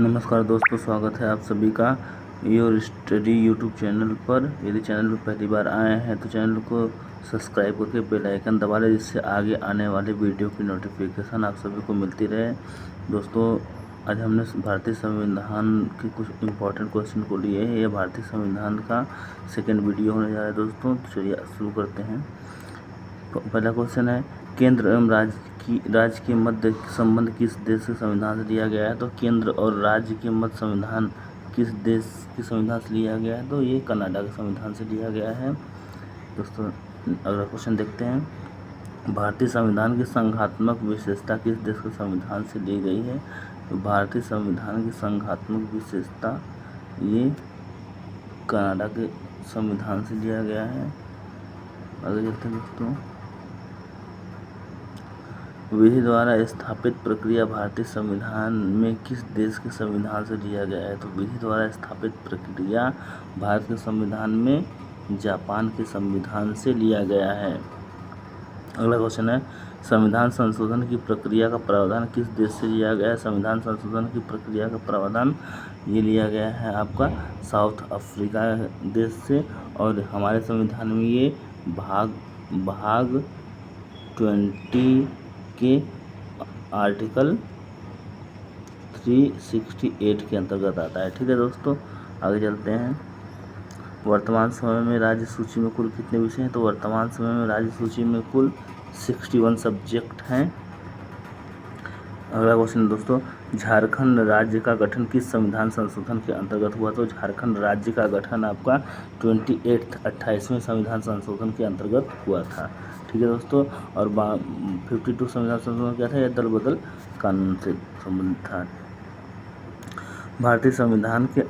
नमस्कार दोस्तों, स्वागत है आप सभी का योर स्टडी यूट्यूब चैनल पर। यदि चैनल पर पहली बार आए हैं तो चैनल को सब्सक्राइब करके बेल आइकन दबा लें, जिससे आगे आने वाले वीडियो की नोटिफिकेशन आप सभी को मिलती रहे। दोस्तों, आज हमने भारतीय संविधान के कुछ इम्पोर्टेंट क्वेश्चन को लिए हैं। यह भारतीय संविधान का सेकेंड वीडियो होने जा रहा है दोस्तों। तो चलिए शुरू करते हैं। पहला क्वेश्चन है, केंद्र एवं राज्य के मध्य संबंध किस देश के संविधान से लिया गया है? तो केंद्र और राज्य के मध्य संविधान किस देश के संविधान से लिया गया है? तो ये कनाडा के संविधान से लिया गया है दोस्तों। अगला क्वेश्चन देखते हैं, भारतीय संविधान की संघात्मक विशेषता किस देश के संविधान से ली गई है? तो भारतीय संविधान की संघात्मक विशेषता ये कनाडा के संविधान से लिया गया है। आगे चलते हैं दोस्तों, विधि द्वारा स्थापित प्रक्रिया भारतीय संविधान में किस देश के संविधान से लिया गया है? तो विधि द्वारा स्थापित प्रक्रिया भारत के संविधान में जापान के संविधान से लिया गया है। अगला क्वेश्चन है, संविधान संशोधन की प्रक्रिया का प्रावधान किस देश से लिया गया है? संविधान संशोधन की प्रक्रिया का प्रावधान ये लिया गया है आपका साउथ अफ्रीका देश से। और हमारे संविधान में ये भाग 20 के आर्टिकल 368 के अंतर्गत आता है। ठीक है दोस्तों, आगे चलते हैं। वर्तमान समय में राज्य सूची में कुल कितने विषय हैं? तो वर्तमान समय में राज्य सूची में कुल 61 सब्जेक्ट हैं। अगला क्वेश्चन दोस्तों, झारखंड राज्य का गठन किस संविधान संशोधन के अंतर्गत हुआ? तो झारखंड राज्य का गठन आपका 28वें संविधान संशोधन के अंतर्गत हुआ था। ठीक है दोस्तों, और 52 संविधान संशोधन क्या था? यह दल बदल कानून से संबंधित था। भारतीय संविधान के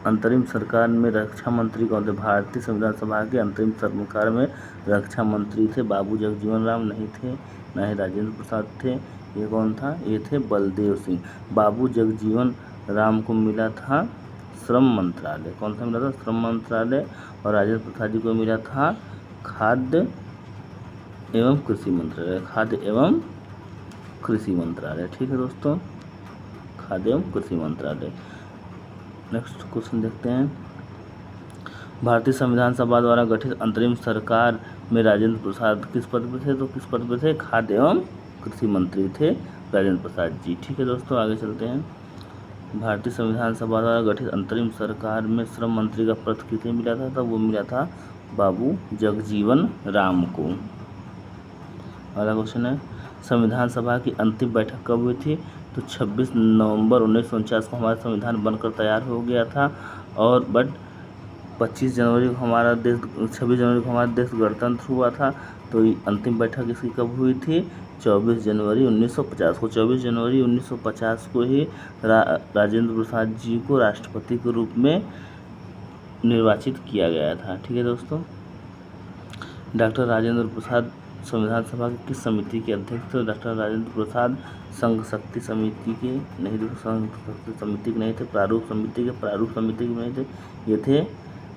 अंतरिम सरकार में रक्षा मंत्री कौन थे? भारतीय संविधान सभा के अंतरिम सरकार में रक्षा मंत्री थे बाबू जगजीवन राम, नहीं थे, न ही राजेंद्र प्रसाद थे। ये कौन था? ये थे बलदेव सिंह। बाबू जगजीवन राम को मिला था श्रम मंत्रालय। कौन सा मिला था? श्रम मंत्रालय। और राजेंद्र प्रसाद जी को मिला था खाद्य एवं कृषि मंत्रालय। खाद्य एवं कृषि मंत्रालय। ठीक है दोस्तों, खाद्य एवं कृषि मंत्रालय। नेक्स्ट क्वेश्चन देखते हैं, भारतीय संविधान सभा द्वारा गठित अंतरिम सरकार में राजेंद्र प्रसाद किस पद पर थे? तो किस पद पर थे? खाद्य एवं कृषि मंत्री थे राजेंद्र प्रसाद जी। ठीक है दोस्तों, आगे चलते हैं। भारतीय संविधान सभा द्वारा गठित अंतरिम सरकार में श्रम मंत्री का पद किसे मिला था? तो वो मिला था बाबू जगजीवन राम को। अगला क्वेश्चन है, संविधान सभा की अंतिम बैठक कब हुई थी? तो 26 नवंबर 1949 को हमारा संविधान बनकर तैयार हो गया था। और 26 जनवरी को हमारा देश 26 जनवरी को हमारा देश गणतंत्र हुआ था। तो अंतिम बैठक इसकी कब हुई थी? 24 जनवरी 1950 को। 24 जनवरी 1950 को ही राजेंद्र प्रसाद जी को राष्ट्रपति के रूप में निर्वाचित किया गया था। ठीक है दोस्तों, डॉक्टर राजेंद्र प्रसाद संविधान सभा की किस समिति के अध्यक्ष थे? डॉक्टर राजेंद्र प्रसाद संघ शक्ति समिति के नहीं थे, संघ शक्ति समिति के नहीं थे, प्रारूप समिति के नहीं थे, ये थे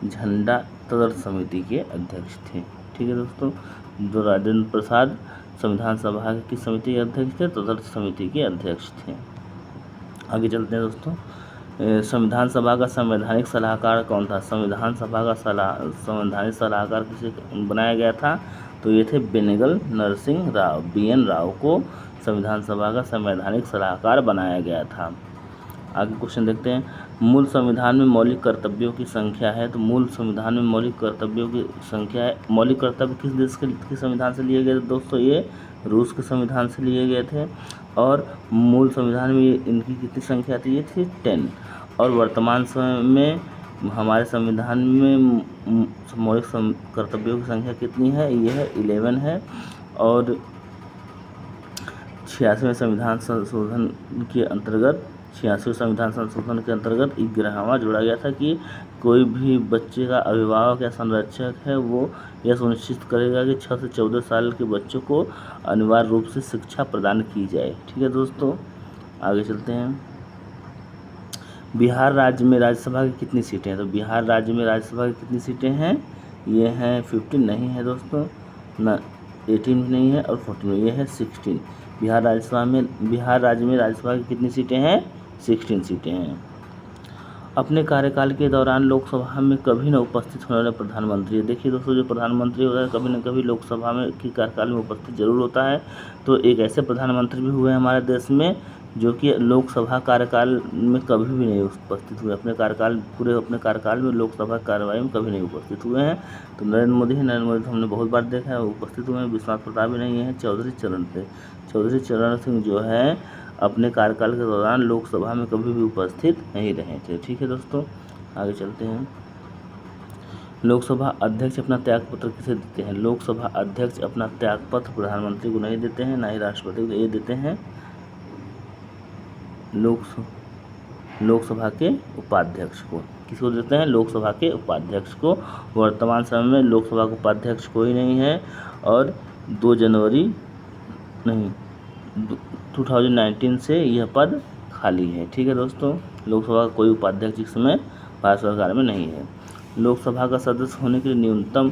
झंडा तदर्थ समिति के अध्यक्ष थे। ठीक है दोस्तों, जो राजेंद्र प्रसाद संविधान सभा की किस समिति के अध्यक्ष थे? तदर्थ समिति के अध्यक्ष थे। आगे चलते हैं दोस्तों, संविधान सभा का संवैधानिक सलाहकार कौन था? संविधान सभा का संवैधानिक सलाहकार किसे बनाया गया था? तो ये थे बेनेगल नरसिंह राव। BN राव को संविधान सभा का संवैधानिक सलाहकार बनाया गया था। आगे क्वेश्चन देखते हैं, मूल संविधान में मौलिक कर्तव्यों की संख्या है। तो मूल संविधान में मौलिक कर्तव्यों की संख्या है। मौलिक कर्तव्य किस देश के संविधान से लिए गए थे दोस्तों? ये रूस के संविधान से लिए गए थे। और मूल संविधान में इनकी कितनी संख्या थी? ये थी 10। और वर्तमान समय में हमारे संविधान में मौलिक कर्तव्यों की संख्या कितनी है? ये है 11 है। और 86वें संविधान संशोधन के अंतर्गत 86वें संविधान संशोधन के अंतर्गत 11वां जोड़ा गया था कि कोई भी बच्चे का अभिभावक या संरक्षक है वो यह सुनिश्चित करेगा कि 6 से 14 साल के बच्चों को अनिवार्य रूप से शिक्षा प्रदान की जाए। ठीक है दोस्तों, आगे चलते हैं। बिहार राज्य में राज्यसभा की कितनी सीटें हैं? तो बिहार राज्य में राज्यसभा की कितनी सीटें हैं? ये हैं 15 नहीं है दोस्तों, न 18 भी नहीं है और 14 ये है 16। बिहार राज्य में राज्यसभा की कितनी सीटें हैं? 16 सीटें हैं। अपने कार्यकाल के दौरान लोकसभा में कभी न उपस्थित होने वाले प्रधानमंत्री। देखिए दोस्तों, जो प्रधानमंत्री होता है कभी न कभी लोकसभा में की कार्यकाल में उपस्थित जरूर होता है। तो एक ऐसे प्रधानमंत्री भी हुए हमारे देश में जो कि लोकसभा कार्यकाल में कभी भी नहीं उपस्थित हुए। पूरे अपने कार्यकाल में लोकसभा कार्यवाही में कभी नहीं उपस्थित हुए हैं। तो नरेंद्र मोदी तो हमने बहुत बार देखा है उपस्थित हुए हैं। विश्वनाथ प्रताप भी नहीं है। चौधरी चरण सिंह जो है अपने कार्यकाल के दौरान लोकसभा में कभी भी उपस्थित नहीं रहे थे। ठीक है दोस्तों, आगे चलते हैं। लोकसभा अध्यक्ष अपना त्यागपत्र किसे देते हैं? लोकसभा अध्यक्ष अपना त्यागपत्र प्रधानमंत्री को नहीं देते हैं, ना ही राष्ट्रपति को। ये देते हैं लोकसभा के उपाध्यक्ष को। किसको देते हैं? लोकसभा के उपाध्यक्ष को। वर्तमान समय में लोकसभा का उपाध्यक्ष कोई नहीं है और 2 जनवरी 2019 से यह पद खाली है। ठीक है दोस्तों, लोकसभा का कोई उपाध्यक्ष इस समय भारत सरकार में नहीं है। लोकसभा का सदस्य होने के लिए न्यूनतम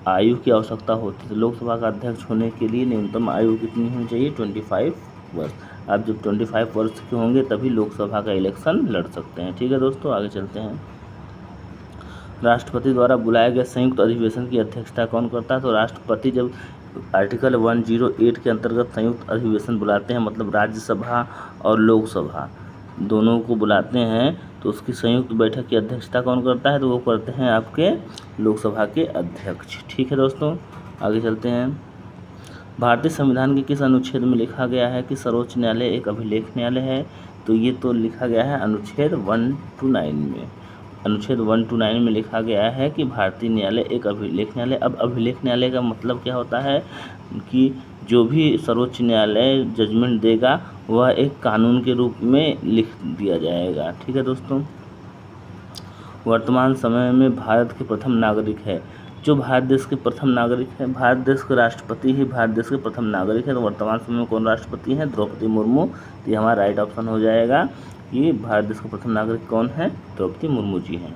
आयु की आवश्यकता होती है। लोकसभा का अध्यक्ष होने के लिए न्यूनतम आयु कितनी होनी चाहिए? 25 वर्ष। आप जब 25 वर्ष के होंगे तभी लोकसभा का इलेक्शन लड़ सकते हैं। ठीक है दोस्तों, आगे चलते हैं। राष्ट्रपति द्वारा बुलाए गए संयुक्त अधिवेशन की अध्यक्षता कौन करता है? तो राष्ट्रपति जब आर्टिकल 108 के अंतर्गत संयुक्त अधिवेशन बुलाते हैं, मतलब राज्यसभा और लोकसभा दोनों को बुलाते हैं, तो उसकी संयुक्त बैठक की अध्यक्षता कौन करता है? तो वो करते हैं आपके लोकसभा के अध्यक्ष। ठीक है दोस्तों, आगे चलते हैं। भारतीय संविधान के किस अनुच्छेद में लिखा गया है कि सर्वोच्च न्यायालय एक अभिलेख न्यायालय है? तो ये तो लिखा गया है अनुच्छेद 129 में। अनुच्छेद 129 में लिखा गया है कि भारतीय न्यायालय एक अभिलेख न्यायालय। अब अभिलेख न्यायालय का मतलब क्या होता है कि जो भी सर्वोच्च न्यायालय जजमेंट देगा वह एक कानून के रूप में लिख दिया जाएगा। ठीक है दोस्तों, वर्तमान समय में भारत के प्रथम नागरिक है। जो भारत देश के प्रथम नागरिक है, भारत देश के राष्ट्रपति ही भारत देश के प्रथम नागरिक है। तो वर्तमान समय में कौन राष्ट्रपति हैं? द्रौपदी मुर्मू। तो ये हमारा राइट ऑप्शन हो जाएगा कि भारत देश के प्रथम नागरिक कौन है? द्रौपदी मुर्मू जी हैं।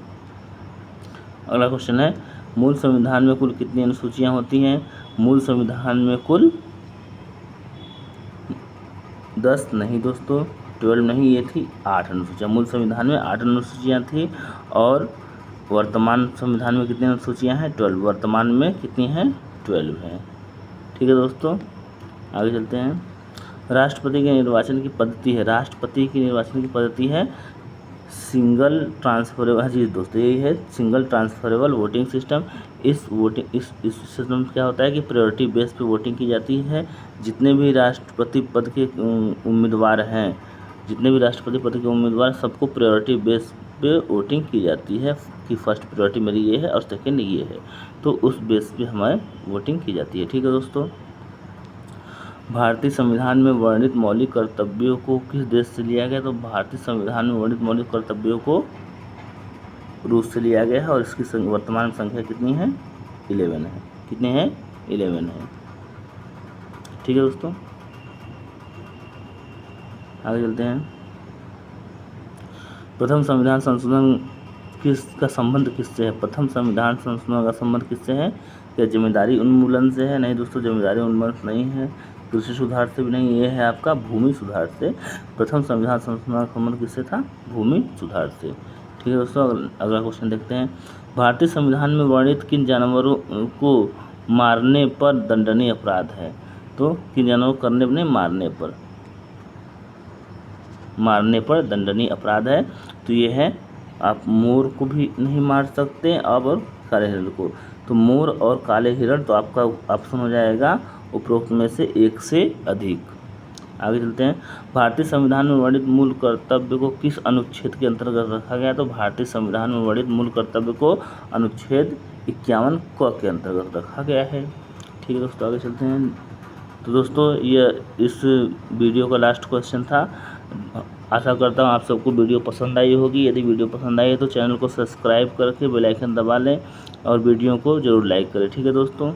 अगला क्वेश्चन है, मूल संविधान में कुल कितनी अनुसूचियां होती हैं? मूल संविधान में कुल 10 नहीं दोस्तों, 12 नहीं, ये थी 8 अनुसूचियाँ। मूल संविधान में 8 अनुसूचियाँ थी और वर्तमान संविधान में कितनी अनुसूचियाँ हैं? 12। वर्तमान में कितनी हैं? 12 हैं। ठीक है दोस्तों, आगे चलते हैं। राष्ट्रपति के निर्वाचन की पद्धति है। राष्ट्रपति की निर्वाचन की पद्धति है सिंगल ट्रांसफरेबल। जी दोस्तों, यही है सिंगल ट्रांसफरेबल वोटिंग सिस्टम। इस सिस्टम क्या होता है कि प्रायोरिटी बेस पे वोटिंग की जाती है। जितने भी राष्ट्रपति पद के उम्मीदवार सबको प्रायोरिटी बेस पे वोटिंग की जाती है कि फर्स्ट प्रायोरिटी मेरी ये है और सेकंड ये है, तो उस बेस पे हमारे वोटिंग की जाती है। ठीक है दोस्तों, भारतीय संविधान में वर्णित मौलिक कर्तव्यों को किस देश से लिया गया? तो भारतीय संविधान में वर्णित मौलिक कर्तव्यों को रूस से लिया गया है और इसकी वर्तमान संख्या कितनी है? 11 है। कितने हैं? 11 है। ठीक है दोस्तों, आगे चलते हैं। प्रथम संविधान संशोधन किसका संबंध किससे है? प्रथम संविधान संशोधन का संबंध किससे है? क्या जिम्मेदारी उन्मूलन से है? नहीं दोस्तों, जिम्मेदारी उन्मूलन नहीं है। कृषि सुधार से भी नहीं, ये है आपका भूमि सुधार से। प्रथम संविधान संशोधन का संबंध किससे था? भूमि सुधार से। ठीक है दोस्तों, अगला क्वेश्चन देखते हैं। भारतीय संविधान में वर्णित किन जानवरों को मारने पर दंडनीय अपराध है? तो किन जानवरों को करने में मारने पर दंडनीय अपराध है? तो ये है, आप मोर को भी नहीं मार सकते और काले हिरण को। तो मोर और काले हिरण, तो आपका ऑप्शन हो जाएगा उपरोक्त में से एक से अधिक। आगे चलते हैं। भारतीय संविधान में वर्णित मूल कर्तव्य को किस अनुच्छेद के अंतर्गत रखा गया? तो भारतीय संविधान में वर्णित मूल कर्तव्य को अनुच्छेद 51 क के अंतर्गत रखा गया है। ठीक है दोस्तों, आगे चलते हैं। तो दोस्तों, ये इस वीडियो का लास्ट क्वेश्चन था। आशा करता हूँ आप सबको वीडियो पसंद आई होगी। यदि वीडियो पसंद आई है तो चैनल को सब्सक्राइब करके बेल आइकन दबा लें और वीडियो को जरूर लाइक करें। ठीक है दोस्तों।